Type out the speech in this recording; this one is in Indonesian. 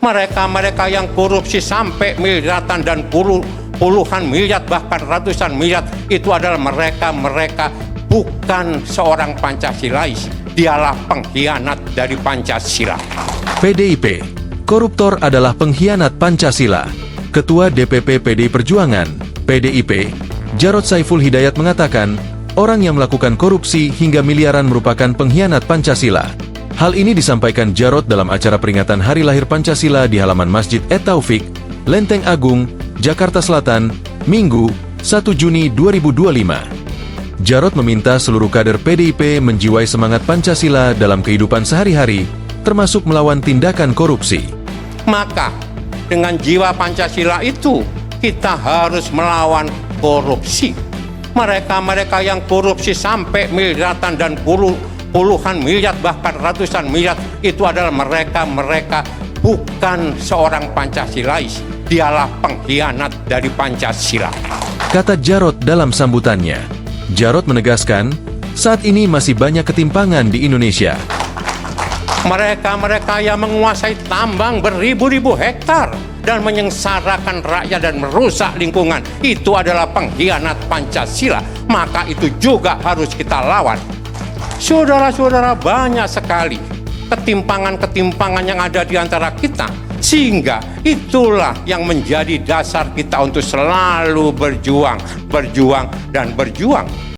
Mereka-mereka yang korupsi sampai miliaran dan puluhan miliar bahkan ratusan miliar, itu adalah mereka bukan seorang Pancasilais, dialah pengkhianat dari Pancasila. PDIP, koruptor adalah pengkhianat Pancasila. Ketua DPP PDI Perjuangan, PDIP, Jarod Saiful Hidayat mengatakan, orang yang melakukan korupsi hingga miliaran merupakan pengkhianat Pancasila. Hal ini disampaikan Jarod dalam acara peringatan Hari Lahir Pancasila di halaman Masjid At-Taufik, Lenteng Agung, Jakarta Selatan, Minggu, 1 Juni 2025. Jarod meminta seluruh kader PDIP menjiwai semangat Pancasila dalam kehidupan sehari-hari, termasuk melawan tindakan korupsi. Maka dengan jiwa Pancasila itu kita harus melawan korupsi. Mereka-mereka yang korupsi sampai miliaran dan puluhan miliar bahkan ratusan miliar, itu adalah mereka bukan seorang Pancasilais, dialah pengkhianat dari Pancasila. Kata Jarod dalam sambutannya. Jarod menegaskan, saat ini masih banyak ketimpangan di Indonesia. Mereka yang menguasai tambang beribu-ribu hektar dan menyengsarakan rakyat dan merusak lingkungan, itu adalah pengkhianat Pancasila. Maka itu juga harus kita lawan. Saudara-saudara, banyak sekali ketimpangan-ketimpangan yang ada di antara kita, sehingga itulah yang menjadi dasar kita untuk selalu berjuang dan berjuang.